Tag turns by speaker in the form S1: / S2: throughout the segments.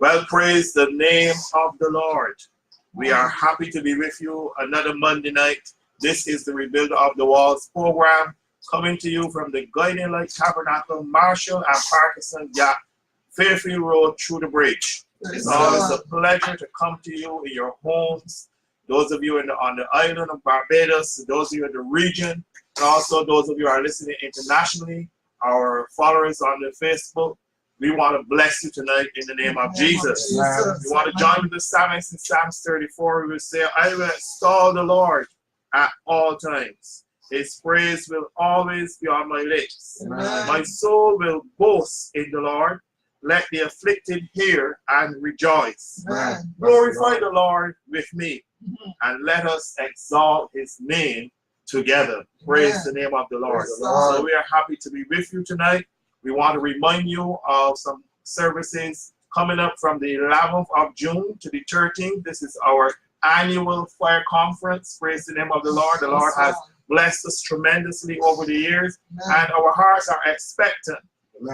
S1: Well, praise the name of the Lord. We are happy to be with you another Monday night. This is the Rebuild of the Walls program, coming to you from the Guiding Light Tabernacle, Marshall and Parkinson Gap, Fairfield Road through the bridge. It's always a pleasure to come to you in your homes. Those of you on the island of Barbados, those of you in the region, and also those of you who are listening internationally, our followers on the Facebook. We want to bless you tonight in the name of Jesus. We want to join with the psalmist in Psalms 34. We will say, I will extol the Lord at all times. His praise will always be on my lips. Amen. My soul will boast in the Lord. Let the afflicted hear and rejoice. Amen. Glorify the Lord with me, and let us exalt his name together. Praise the name of the Lord. So we are happy to be with you tonight. We want to remind you of some services coming up from the 11th of June to the 13th. This is our annual fire conference. Praise the name of the Lord. The Lord has blessed us tremendously over the years, and our hearts are expectant,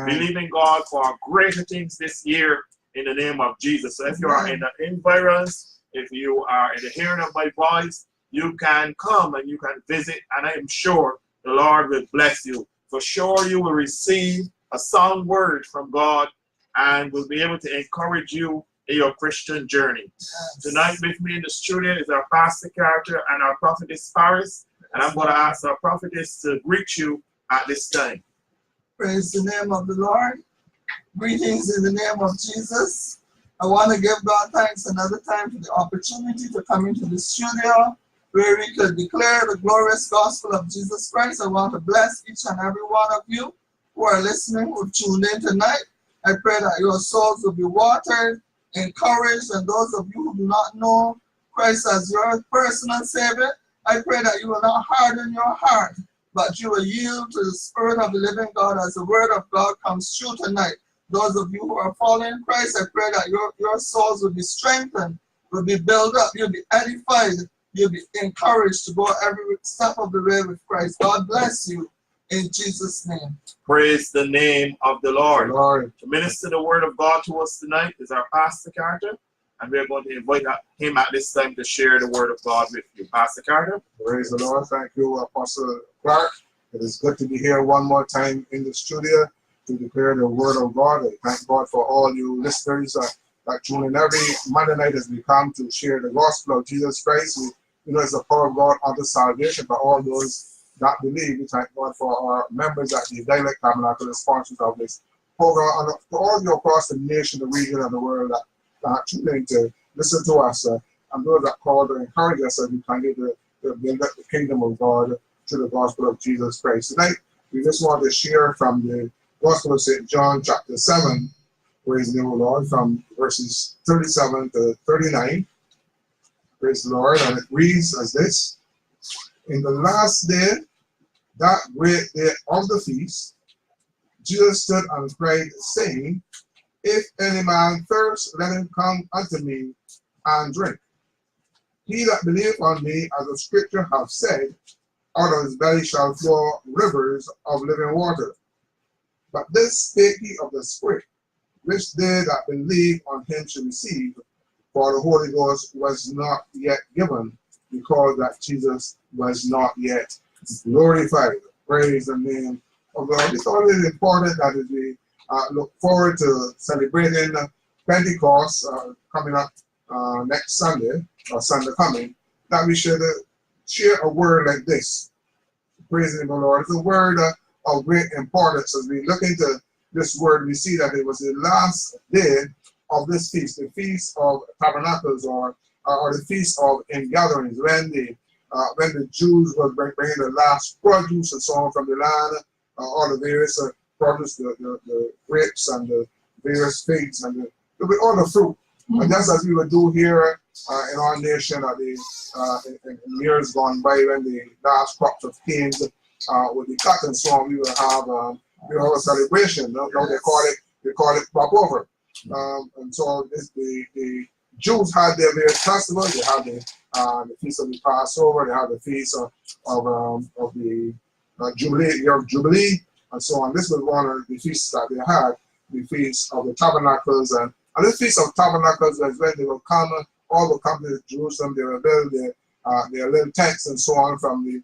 S1: believing God for greater things this year in the name of Jesus. So if you are in the environs, if you are in the hearing of my voice, you can come and you can visit, and I am sure the Lord will bless you. For sure you will receive a sound word from God and will be able to encourage you in your Christian journey. Yes. Tonight with me in the studio is our pastor Clarke and our prophetess Parris, and I'm going to ask our prophetess to greet you at this time.
S2: Praise the name of the Lord. Greetings in the name of Jesus. I want to give God thanks another time for the opportunity to come into the studio where we could declare the glorious gospel of Jesus Christ. I want to bless each and every one of you who are listening, who tuned in tonight. I pray that your souls will be watered, encouraged, and those of you who do not know Christ as your personal Savior, I pray that you will not harden your heart, but you will yield to the Spirit of the living God as the Word of God comes true tonight. Those of you who are following Christ, I pray that your souls will be strengthened, will be built up, you'll be edified, you'll be encouraged to go every step of the way with Christ. God bless you in Jesus' name.
S1: Praise the name of the Lord. To minister the word of God to us tonight is our pastor Carter, and we are going to invite him at this time to share the word of God with you. Pastor Carter.
S3: Praise the Lord. Thank you, Apostle Clarke. It is good to be here one more time in the studio to declare the word of God. I thank God for all you listeners that tune in every Monday night as we come to share the gospel of Jesus Christ. We know it's the power of God unto salvation for all those that believe. We thank God for our members at the Dialect Tabernacle, the sponsors of this program, and for all of you across the nation, the region, and the world that tune in to listen to us, and those that call to encourage us as we continue to build up the kingdom of God through the gospel of Jesus Christ. Tonight, we just want to share from the Gospel of St. John, chapter 7, praise the name of the Lord, from verses 37 to 39. Praise the Lord, and it reads as this: In the last day, that great day of the feast, Jesus stood and cried, saying, If any man thirst, let him come unto me and drink. He that believeth on me, as the scripture hath said, out of his belly shall flow rivers of living water. But this spake he of the Spirit, which they that believe on him should receive, for the Holy Ghost was not yet given, because that Jesus was not yet glorified. Praise the name of God. It's always important that as we look forward to celebrating Pentecost coming up next Sunday, or Sunday coming, that we should share a word like this. Praise the Lord. It's a word of great importance. As we look into this word, we see that it was the last day of this feast, the Feast of Tabernacles, or the Feast of Ingatherings, when the Jews were bringing the last produce and so on from the land, all the various produce, the grapes and the various figs and all the fruit. And just as we would do here in our nation in years gone by, when the last crops of canes with the cut and so on, we will have a celebration. You know, they call it crop over. And so the Jews had their various festivals. They had the feast of the Passover. They had the feast of the Jubilee, year of Jubilee, and so on. This was one of the feasts that they had, the feast of the Tabernacles and And this Feast of Tabernacles was when they will come, all will come to Jerusalem. They will build their little tents and so on from the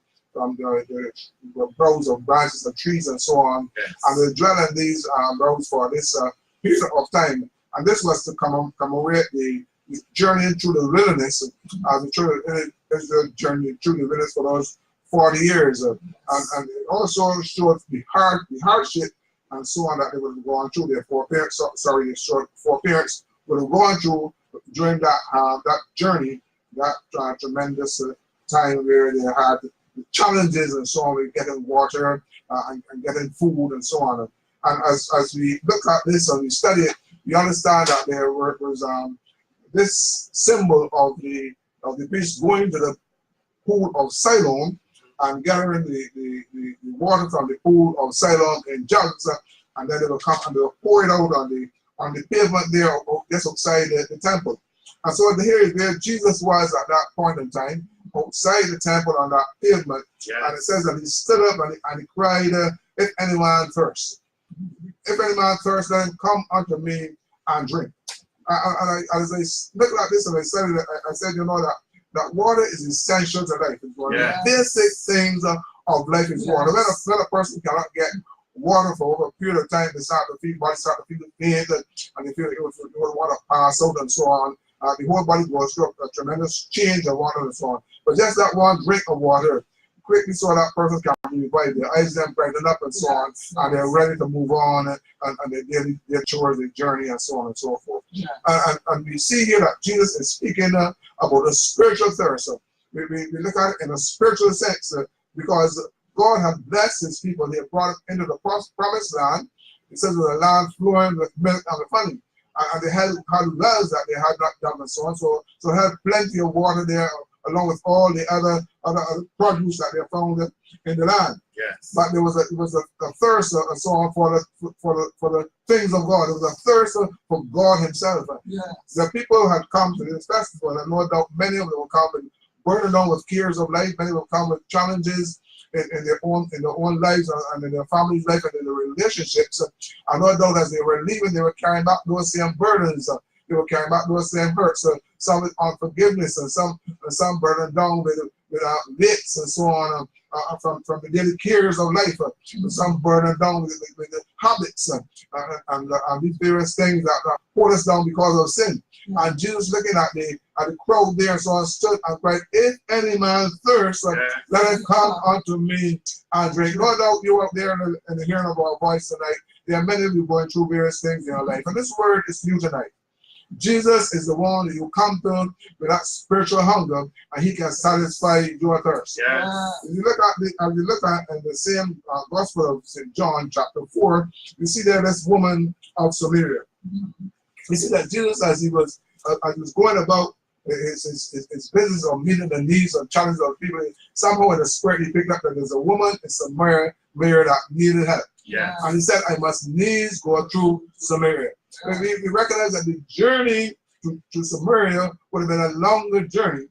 S3: rows of branches of trees and so on.
S1: Yes.
S3: And they dwell in these rows for this period of time. And this was to commemorate the journey through the wilderness, the journey through the wilderness for those 40 years. And it also showed the hardship and so on that they would have gone through. Their four parents would have gone through during that journey, that tremendous time where they had challenges and so on with getting water and getting food and so on. And as we look at this and we study it, we understand that there was this symbol of the priest going to the pool of Siloam and gathering the water from the pool of Siloam in jugs, and then they will come and they will pour it out on the pavement there just outside the temple. And so here is where Jesus was at that point in time, outside the temple on that pavement.
S1: Yes.
S3: And it says that he stood up and he cried, if any man thirst. If any man thirst, then come unto me and drink. And as I look at this and I said, you know, that water is essential to life. It's one of the basic things of life is water. When a person cannot get water for over a period of time, they start to feel faint, and they feel it would want to pass out and so on. The whole body goes through a tremendous change of water and so on. But just that one drink of water quickly so that person can be revived. Their eyes then brighten up and so on, and they're ready to move on and their chores, their journey and so on and so forth.
S2: Yeah.
S3: And we see here that Jesus is speaking about a spiritual thirst. We look at it in a spiritual sense because God had blessed his people. They brought it into the promised land. It says with a land flowing with milk and honey. And they had wells that they had not done and so on. So they had plenty of water there, along with all the other produce that they found in the land.
S1: Yes.
S3: But there was a thirst and so on for the things of God. There was a thirst for God himself.
S2: Yes.
S3: The people had come to this festival, and no doubt many of them will come and burden down with cares of life. Many will come with challenges in their own lives and in their family's life and in their relationships. And no doubt as they were leaving, they were carrying back those same burdens. They were carrying back those same hurts. Some with unforgiveness and some burdened down with weights and so on from the daily cares of life. Some burdened down with the habits and these various things that hold us down because of sin. And Jesus, looking at the crowd there, so on, stood and cried, if any man thirst, let him come unto me and drink. No doubt you up there in the hearing of our voice tonight. There are many of you going through various things in your life. And this word is new tonight. Jesus is the one that you come to with that spiritual hunger, and he can satisfy your thirst.
S1: Yes.
S3: If you look at in the same Gospel of St. John, chapter 4, you see there this woman of Samaria. You see that Jesus, as he was going about his business of meeting the needs and challenges of people, somehow in the spirit he picked up that there's a woman in Samaria that needed help.
S1: Yes.
S3: And he said, I must needs go through Samaria. We recognize that the journey to Samaria would have been a longer journey,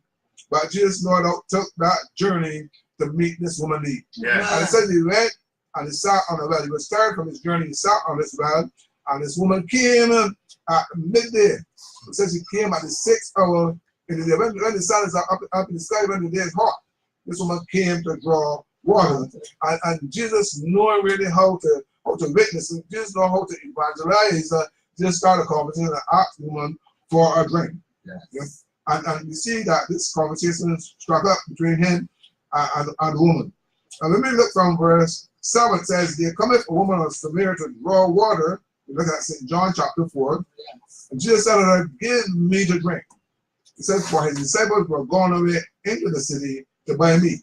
S3: but Jesus, no doubt, took that journey to meet this woman need.
S1: Yes.
S3: And it says he went and he sat on a well. He was tired from his journey, he sat on this well, and this woman came at midday. It says he came at the 6th hour in the day. When the sun is up in the sky, when the day is hot, this woman came to draw water. And Jesus knowing really how to witness, and Jesus know how to evangelize, just start a conversation and ask the woman for a drink. Yes. And we see that this conversation struck up between him and the woman. And let me look from verse 7. It says, there cometh a woman of Samaria to draw water. We look at St. John chapter 4. Yes. And Jesus said to her, give me to drink. He said, for his disciples were gone away into the city to buy meat.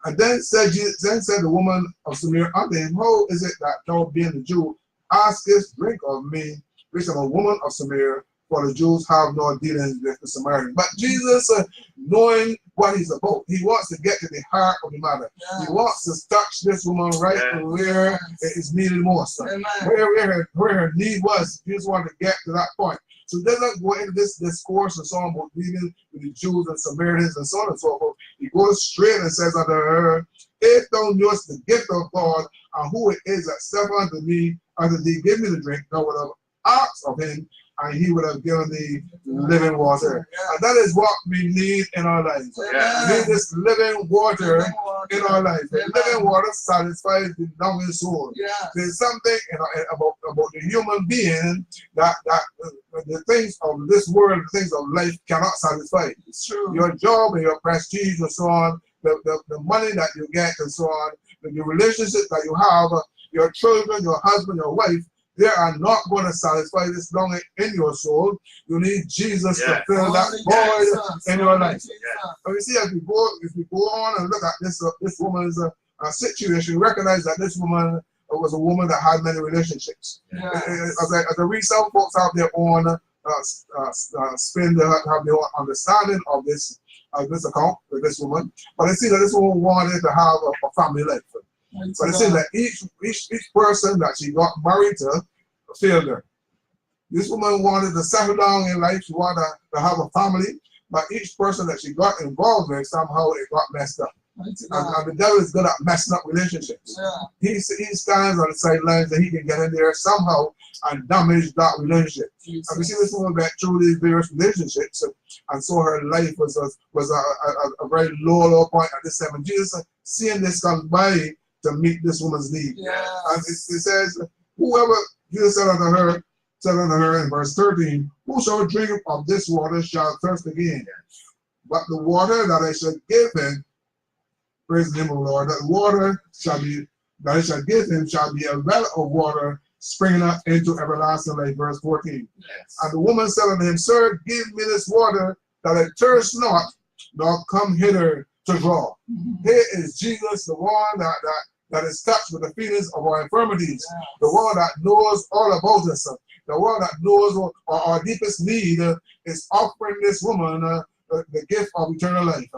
S3: And then said the woman of Samaria unto him, how is it that thou, being a Jew, askest drink of me, which am a woman of Samaria, for the Jews have no dealings with the Samaritans. But Jesus, knowing what he's about, he wants to get to the heart of the matter. Yes. He wants to touch this woman right where it is needed most. Where her need was. Jesus wanted to get to that point. So he doesn't go into this discourse and so on about dealing with the Jews and Samaritans and so on and so forth. He goes straight and says unto her, if thou knowest the gift of God, and who it is that saith unto thee, give me the drink, thou would have asked of him, and he would have given thee living water. And that is what we need in our lives.
S1: Yeah.
S3: We need this living water in our life. The living water satisfies the longing soul. There's something about the human being that the things of this world, the things of life cannot satisfy.
S2: It's true.
S3: Your job and your prestige and so on, the money that you get and so on, the relationship that you have, your children, your husband, your wife, they are not going to satisfy this longing in your soul. You need Jesus to fill that void in your life. And we see as we go on and look at this woman's situation, recognize that this woman was a woman that had many relationships. As I read, some folks have their own spin, they have their own understanding of this account with this woman. But I see that this woman wanted to have a family life. But it says that each person that she got married to failed her. This woman wanted to settle down in life. She wanted to have a family. But each person that she got involved with, somehow it got messed up. And the devil is good at messing up relationships. He stands on the sidelines and he can get in there somehow and damage that relationship. And we see this woman went through these various relationships, and so her life was a very low point at this time. And Jesus, seeing this, comes by to meet this woman's need. And it says, whoever, Jesus said unto her in verse 13, who shall drink of this water shall thirst again. But the water that I shall give him, praise the name of the Lord, that water that I shall give him shall be a well of water springing up into everlasting life. Verse 14. And the woman said unto him, Sir, give me this water that I thirst not, nor come hither to draw. Here is Jesus, the one that is touched with the feelings of our infirmities, the one that knows all about us, the one that knows our deepest need is offering this woman the gift of eternal life.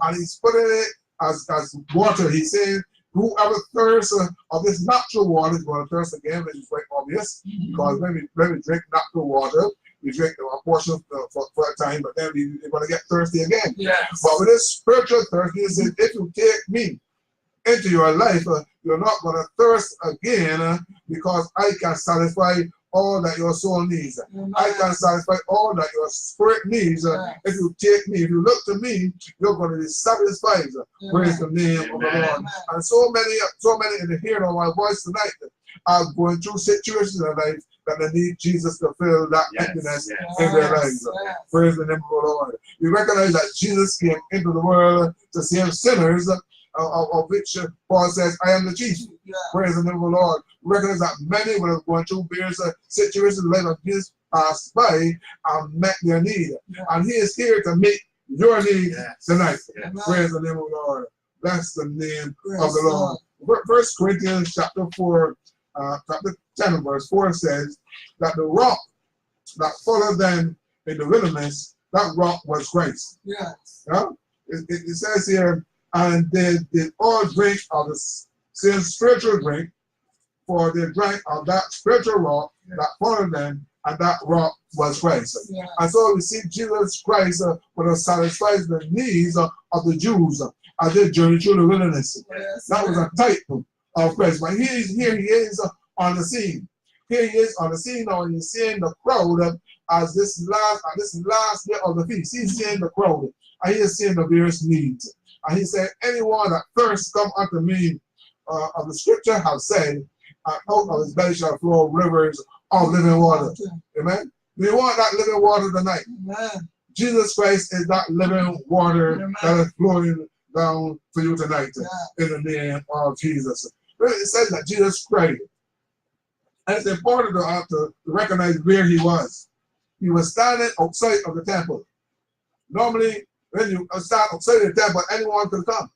S3: And he's putting it as water. He's saying, whoever thirsts of this natural water is going to thirst again, which is quite obvious, because when we drink natural water, we drink a portion for a time, but then we're going to get thirsty again. But with this spiritual thirst, he says, if you take me into your life, you're not going to thirst again, because I can satisfy all that your soul needs. I can satisfy all that your spirit needs. If you take me, if you look to me, you're going to be satisfied. Praise the name of the Lord. And so many in the hearing of my voice tonight are going through situations in their life that they need Jesus to fill that emptiness in their lives. Praise the name of the Lord. We recognize that Jesus came into the world to save sinners, of which Paul says, I am the chief. Praise the name of the Lord. We recognize that many will have gone through various situations in the life of Jesus passed by and met their need. And he is here to meet your need tonight. Praise the name of the Lord. Bless the name of the Lord. 1 Corinthians chapter 4, chapter 10 verse 4 says that the rock that followed them in the wilderness, that rock was Christ. It says here, and they did all drink of the same spiritual drink, for they drank of that spiritual rock that followed them, and that rock was Christ. And so we see Jesus Christ would have satisfied the needs of the Jews as they journeyed through the wilderness. That was a type of Christ. But here he is on the scene. Here he is on the scene now, and he's seeing the crowd as this last day of the feast. He's seeing the crowd, and he is seeing the various needs. And he said, anyone that thirsts come unto me, of the scripture have said, out of his belly shall flow rivers of living water. Amen. We want that living water tonight. Jesus Christ is that living water that is flowing down for you tonight in the name of Jesus. It says that Jesus Christ, and it's important to recognize where he was. He was standing outside of the temple. Normally, when you stand outside the temple, anyone could come.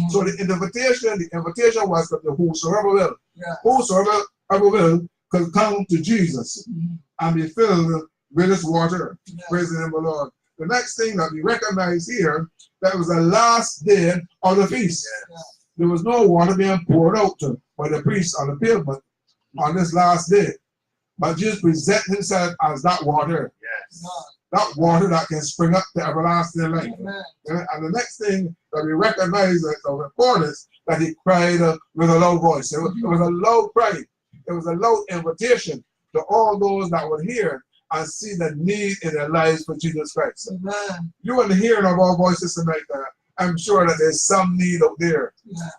S3: So the invitation was that whosoever will, whosoever will could come to Jesus and be filled with this water. Praise the name of the Lord. The next thing that we recognize here, that was the last day of the feast. There was no water being poured out by the priest on the pavement on this last day. But Jesus presented himself as that water. That water that can spring up to everlasting life. And the next thing that we recognize as the importance that he cried with a loud voice. It was a loud cry. It was a loud invitation to all those that would hear and see the need in their lives for Jesus Christ.
S2: Amen.
S3: You in the hearing of our voices tonight, I'm sure that there's some need out there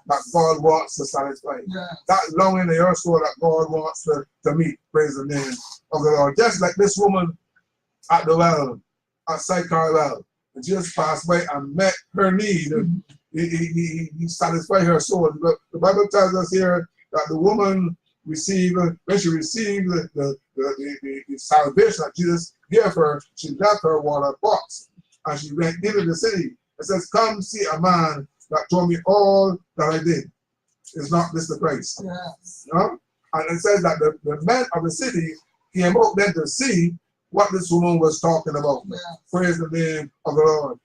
S3: that God wants to satisfy. That longing in your soul that God wants to meet. Praise the name of the Lord. Just like this woman at the well, at Sychar well, and Jesus passed by and met her need. He satisfied her soul. The Bible tells us here that the woman received, when she received the salvation that Jesus gave her, she left her water box and she went into the city. It says, come see a man that told me all that I did. Is not this the Christ?
S2: Yes.
S3: You know? And it says that the men of the city came out then to see what this woman was talking about.
S2: Yes.
S3: Praise the name of the Lord.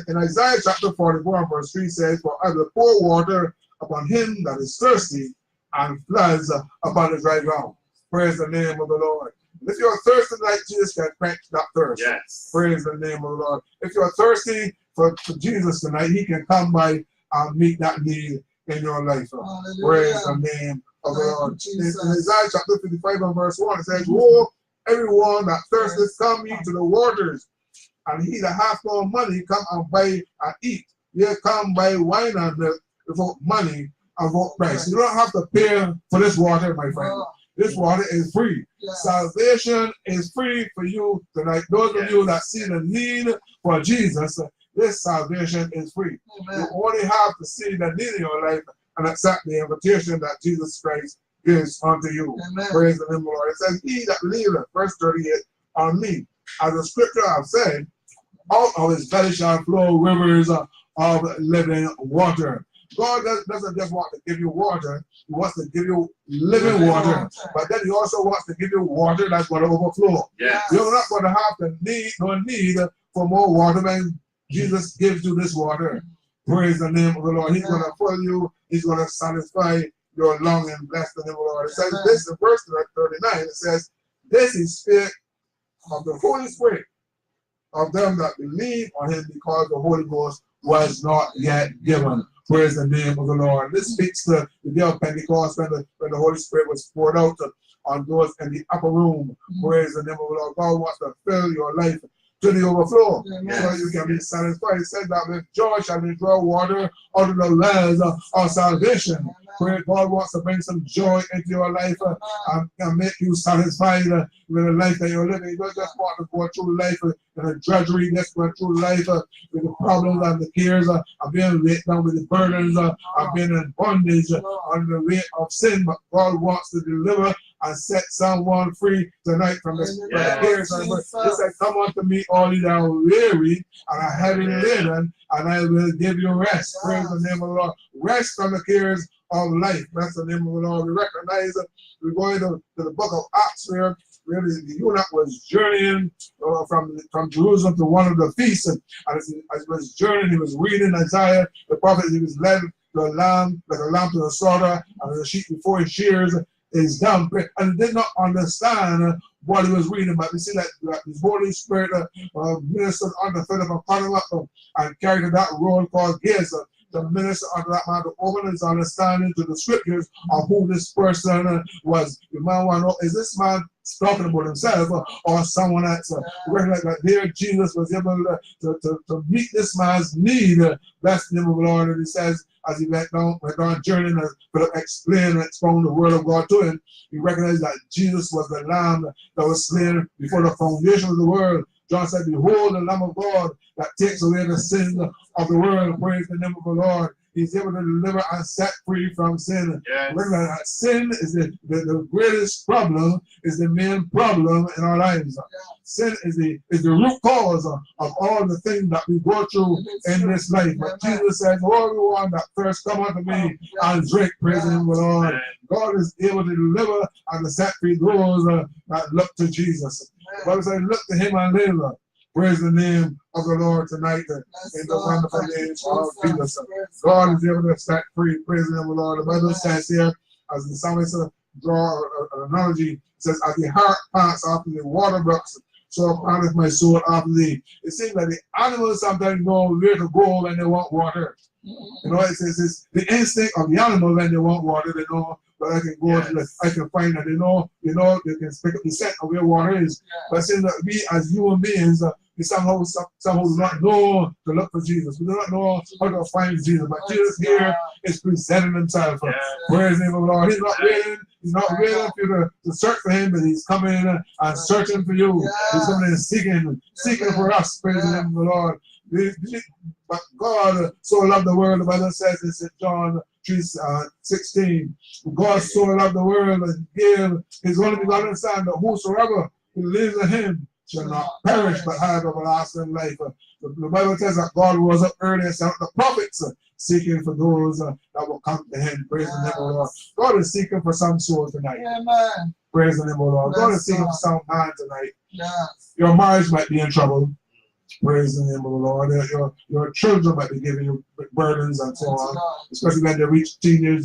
S3: In Isaiah chapter 44 verse 3 says, for I will pour water upon him that is thirsty and floods upon the dry ground. Praise the name of the Lord. If you're thirsty tonight, Jesus can quench that thirst.
S1: Yes.
S3: Praise the name of the Lord. If you're thirsty for Jesus tonight, he can come by and meet that need in your life.
S2: Hallelujah.
S3: Praise the name of the Lord. In
S2: Jesus.
S3: Isaiah chapter 55 and verse 1, it says, woe, everyone that thirsteth, come ye to the waters, and he that hath no money, come and buy and eat. Ye come buy wine and milk without money and without price. You don't have to pay for this water, my friend. This water is free.
S2: Yes.
S3: Salvation is free for you tonight. Those of you that see the need for Jesus, this salvation is free.
S2: Amen.
S3: You only have to see the need in your life and accept the invitation that Jesus Christ gives unto you.
S2: Amen.
S3: Praise the name of the Lord. It says, he that believeth, verse 38, on me, as the scripture have said, out of his belly shall flow rivers of living water. God doesn't just want to give you water, he wants to give you living water. But then he also wants to give you water that's going to overflow.
S1: Yes.
S3: You're not going to have no need for more water when Jesus gives you this water. Praise the name of the Lord. He's going to fill you. He's going to satisfy your longing. Bless the name of the Lord. It says this in verse 39. It says, this is spirit of the Holy Spirit of them that believe on him, because the Holy Ghost was not yet given. Praise the name of the Lord. This speaks to the day of Pentecost when the Holy Spirit was poured out on those in the upper room. Praise the name of the Lord. God wants to fill your life to the overflow, so you can be satisfied. It said that with joy shall they draw water out of the wells of salvation. Pray God wants to bring some joy into your life and make you satisfied with the life that you're living. You don't just want to go through life in a drudgery, just go through life with the problems and the cares of being weighed down with the burdens of being in bondage under the weight of sin. But God wants to deliver and set someone free tonight from the cares. He said, come unto me, all ye that are weary and are heavy laden, and I will give you rest. Praise the name of the Lord. Rest from the cares of life. That's the name of the Lord. We recognize that we're going to the book of Acts where really the eunuch was journeying from Jerusalem to one of the feasts, and as he was journeying, he was reading Isaiah the prophet. He was led to a lamb, like a lamb to the slaughter, and the sheep before his shears is dumb, and he did not understand what he was reading. But we see that his Holy Spirit ministered unto Philip and caught him up and carried that roll called Giz. The minister unto that man to open his understanding to the scriptures of who this person was. The man want to know, is this man talking about himself or someone else? Recognize that there Jesus was able to meet this man's need. Bless the name of the Lord. And he says, as he went on journeying, and explain and expound the word of God to him, he recognized that Jesus was the lamb that was slain before the foundation of the world. John said, behold the Lamb of God that takes away the sin of the world. Praise the name of the Lord. He's able to deliver and set free from sin.
S1: Yes.
S3: That sin is the greatest problem, is the main problem in our lives. Sin is the root cause of all the things that we go through in this life. But Jesus says, oh, everyone that thirst, come unto me and drink. Praise the name of the Lord. God is able to deliver and to set free those that look to Jesus. The Bible says, look to him and live. Praise the name of the Lord tonight in the wonderful name of Jesus. God is able to set free. Praise the name of the Lord. The Bible says here, as the psalmist draw an analogy, it says, as the hart pants after the water brooks, so panteth my soul after thee. It seems that the animals sometimes know where to go when they want water. You know, it's the instinct of the animal when they want water. They know but I can go to the, I can find that, they can pick up the scent of where water is. But saying that we as human beings, we somehow do not know to look for Jesus. We do not know how to find Jesus. But Jesus here is presenting himself. Praise the name of the Lord. He's not waiting for you to search for him, but he's coming and searching for you. He's coming and seeking for us. Praise the name of the Lord. But God so loved the world, the Bible says in St. John 3:16. God so loved the world and gave his only begotten Son, that whosoever believes in him shall not perish but have everlasting life. The Bible says that God rose up early and sent out the prophets seeking for those that will come to him. Praise the name of the Lord. God is seeking for some souls tonight.
S2: Amen.
S3: Praise the name of the Lord. God is seeking for some man tonight.
S2: Yes.
S3: Your marriage might be in trouble. Praise the name of the Lord. Your children might be giving you burdens and so on, especially when they reach teenage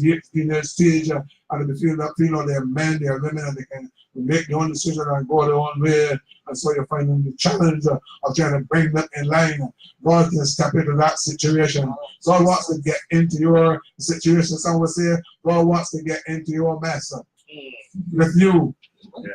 S3: stage and they feel they're men, they're women, and they can make their own decision and go their own way. And so you're finding the challenge of trying to bring them in line. God can step into that situation. God wants to get into your situation. Some would say God wants to get into your mess with you.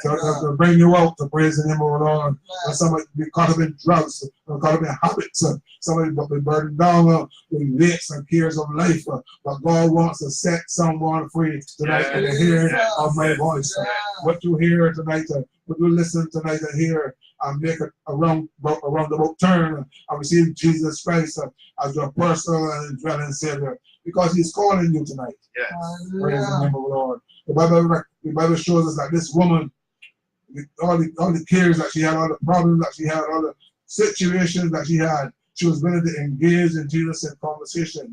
S3: To bring you out to praise the name of the Lord. And somebody be caught up in drugs, caught up in habits, somebody be burdened down with weights and cares of life. But God wants to set someone free tonight in the hearing of my voice. What you hear tonight, what you listen tonight and hear, and make a roundabout turn and receive Jesus Christ as your personal and dwelling Savior. Because he's calling you tonight. Praise the name of the Lord. The Bible shows us that this woman, all the cares that she had, all the problems that she had, all the situations that she had, she was willing to engage in Jesus in conversation.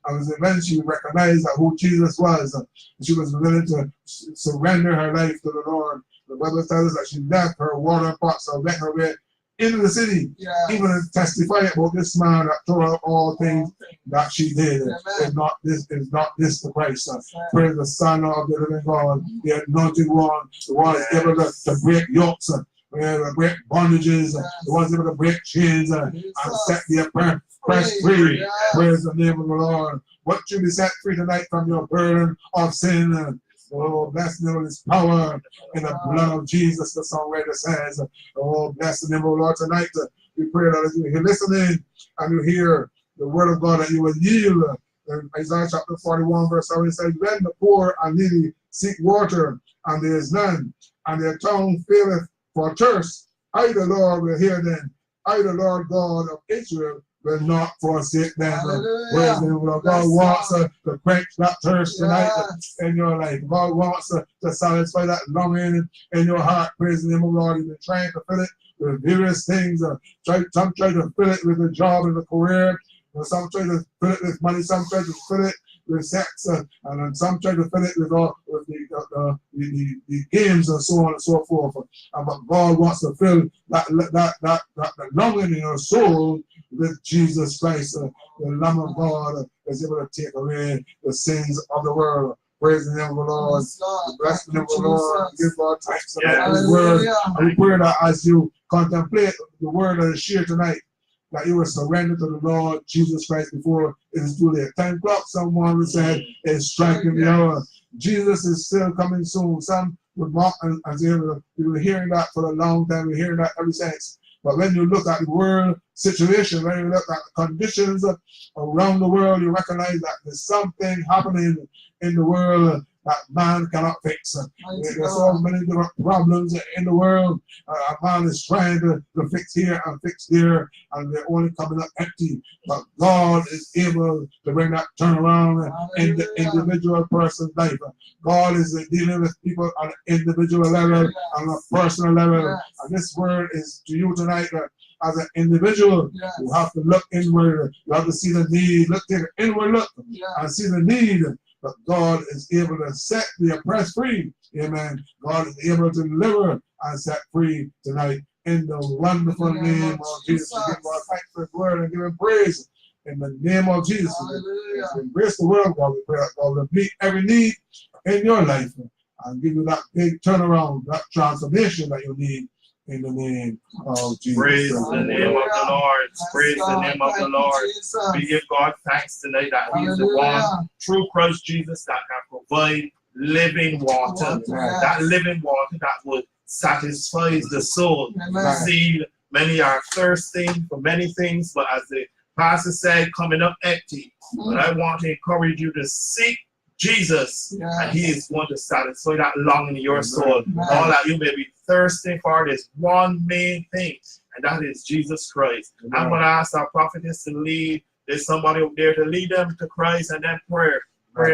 S3: And when she recognized that who Jesus was, she was willing to surrender her life to the Lord. The Bible tells us that she left her water pots and went her way into the city, even to testify about this man that tore out all things that she did. Is not this the Christ? Praise the Son of the living God, the anointed one, the one is able to break yokes, break bondages, the one is able to break chains and set the oppressed free. Praise the name of the Lord. What you be set free tonight from your burden of sin? Oh, bless the name of his power in the blood of Jesus, the songwriter says. Oh, bless the name of the Lord tonight. We pray that as you're listening and you hear the word of God, that you will yield. In Isaiah chapter 41, verse 7, it says, when the poor and needy seek water, and there is none, and their tongue faileth for thirst, I, the Lord, will hear them. I, the Lord God of Israel, will not forsake them. God wants to quench that thirst tonight in your life. God wants to satisfy that longing in your heart. Praise the name of the Lord. You've been trying to fill it with various things. Some try to fill it with a job and a career. Some try to fill it with money. Some try to fill it with sex. And then some try to fill it with the games and so on and so forth. But God wants to fill that longing in your soul with Jesus Christ, the Lamb of God, is able to take away the sins of the world. Praise the name of the Lord. Bless the name of the Lord. Give God thanks for His word. And we pray that as you contemplate the word that is shared tonight, that you will surrender to the Lord Jesus Christ before it is too late. 10 o'clock, someone said, is striking the hour. Jesus is still coming soon. Some would mock and say, we were hearing that for a long time. We're hearing that ever since. But when you look at the world situation, when you look at the conditions around the world, you recognize that there's something happening in the world that man cannot fix. There's so many different problems in the world. A man is trying to fix here and fix there, and they're only coming up empty. But God is able to bring that turnaround in the individual person's life. God is dealing with people on an individual level, on a personal level. And this word is to you tonight. As an individual, you have to look inward. You have to see the need. Take an inward look and see the need. But God is able to set the oppressed free. Amen. God is able to deliver and set free tonight in the wonderful name of Jesus. We give God thanks for His word and give Him praise in the name of Jesus. We embrace the word of God. We pray that God will meet every need in your life and give you that big turnaround, that transformation that you need. In the name of Jesus.
S1: Praise the name of the Lord. Praise the name of the Lord. We give God thanks tonight that He is the one, through Christ Jesus, that can provide living water. That living water that would satisfy the soul.
S2: Amen.
S1: See, many are thirsting for many things, but as the pastor said, coming up empty. But I want to encourage you to seek Jesus, and he is going to satisfy that longing in your soul. All that you may be thirsting for is one main thing, and that is Jesus Christ. I'm going to ask our prophetess to lead. There's somebody up there to lead them to Christ, and then pray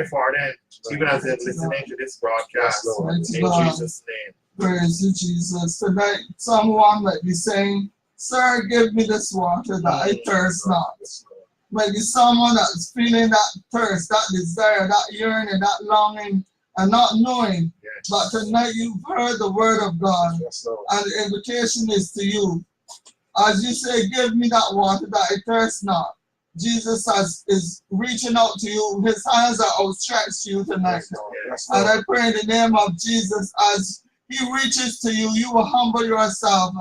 S1: for them, even as they're listening to this broadcast. In Jesus' name.
S2: Praise you, Jesus. Tonight, someone might be saying, "Sir, give me this water that I thirst not." Maybe someone that's feeling that thirst, that desire, that yearning, that longing, and not knowing. But tonight you've heard the word of God, and the invitation is to you. As you say, "Give me that water that I thirst not," Jesus is reaching out to you. His hands are outstretched to you tonight. And I pray in the name of Jesus, as he reaches to you, you will humble yourself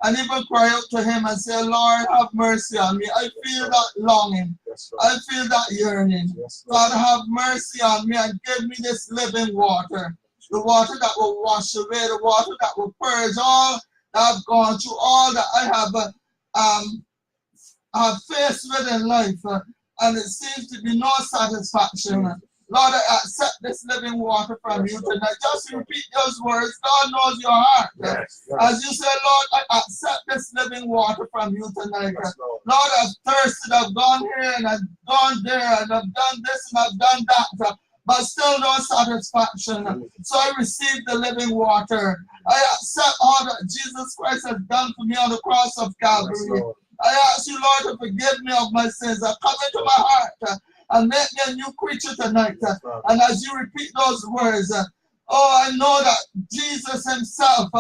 S2: and even cry out to him and say, "Lord, have mercy on me. I feel that longing. I feel that yearning. God, have mercy on me and give me this living water. The water that will wash away, the water that will purge all that I've gone through, all that I have faced with in life, and it seems to be no satisfaction. Lord, I accept this living water from you tonight." Just repeat those words. God knows your heart. As you say, "Lord, I accept this living water from you tonight." Lord, I've thirsted, I've gone here and I've gone there and I've done this and I've done that, but still no satisfaction. So I receive the living water. I accept all that Jesus Christ has done for me on the cross of Calvary. I ask you, Lord, to forgive me of my sins. I come into my heart and make me a new creature tonight. And as you repeat those words, I know that Jesus himself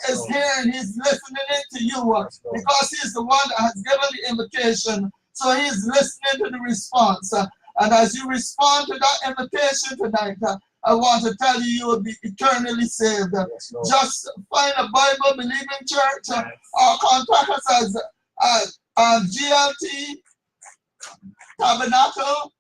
S2: is here and he's listening to you because he's the one that has given the invitation. So he's listening to the response. And as you respond to that invitation tonight, I want to tell you, you will be eternally saved. Just find a Bible-believing church or contact us as GLT, Tabernacle,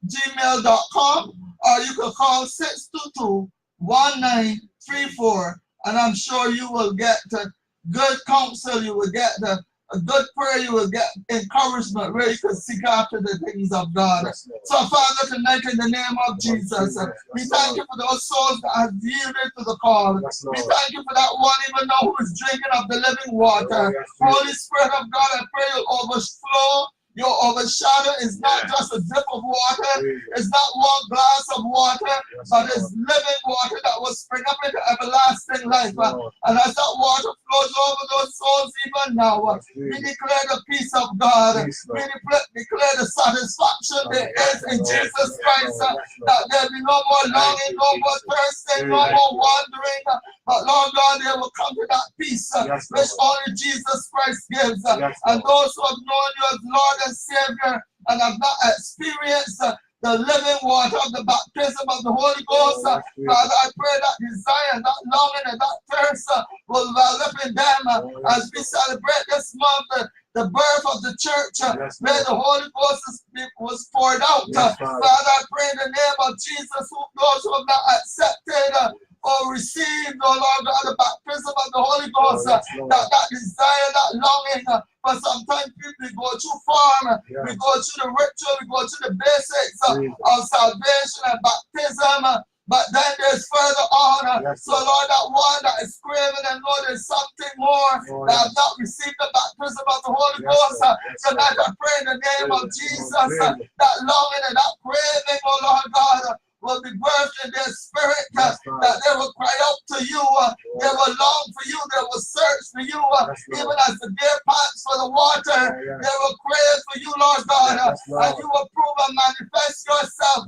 S2: gmail.com, or you can call 622-1934, and I'm sure you will get good counsel, you will get a good prayer, you will get encouragement where you can seek after the things of God. So Father, tonight in the name of Jesus, we thank you for those souls that have yielded to the call. We thank you for that one even now who is drinking of the living water. Holy Spirit of God, I pray you'll overflow. Your overshadow is not just a drip of water, it's not one glass of water, but it's living water that will spring up into everlasting life. And as that water flows over those souls even now, we declare the peace of God. We declare the satisfaction there is in Jesus Christ, that there be no more longing, no more thirsting, no more wandering, but Lord God, they will come to that peace which only Jesus Christ gives. And those who have known you as Lord and Savior and have not experienced the living water of the baptism of the Holy Ghost, Father, I pray that desire, that longing, and that thirst will develop in them as we celebrate this month the birth of the church, where the Holy Ghost was poured out. Father, I pray in the name of Jesus, those who have not accepted or received, oh Lord God, the baptism of the Holy Ghost, that desire, that longing, but sometimes we go too far, we go to the ritual, we go to the basics of salvation and baptism, but then there's further on. So Lord, that one that is craving and know there's something more, that have not received the baptism of the Holy Ghost, tonight I pray in the name of Jesus, that longing and that craving, oh Lord God, will be birthed in their spirit, that they will cry out to you, they will long for you, they will search for you, even as the deer pants for the water, they will crave for you, Lord God, and you will prove and manifest yourself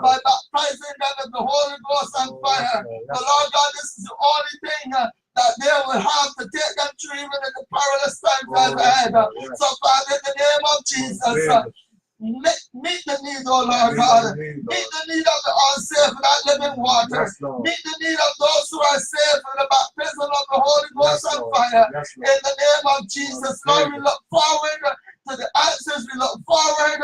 S2: by baptizing them with the Holy Ghost and fire. But Lord God, this is the only thing that they will have to take them through even in the perilous times ahead. So Father, in the name of Jesus, meet the need, oh Lord God. Meet the need of the unsafe for that living water. Meet the need of those who are saved for the baptism of the Holy Ghost and fire. In the name of Jesus, Lord, we look forward to the answers. We look forward,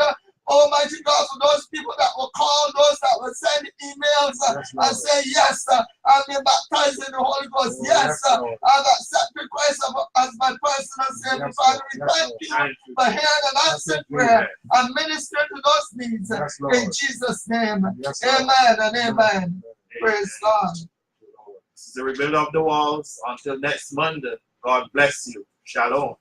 S2: Almighty God, for those people that will call, those that will send emails and say, yes, I've been baptized in the Holy Ghost. Yes, I've accepted Christ as my personal Savior. Father, we thank you for hearing and answering prayer and ministering to those needs. In Jesus' name, amen and amen. Praise God.
S1: This is the rebuild of the walls. Until next Monday, God bless you. Shalom.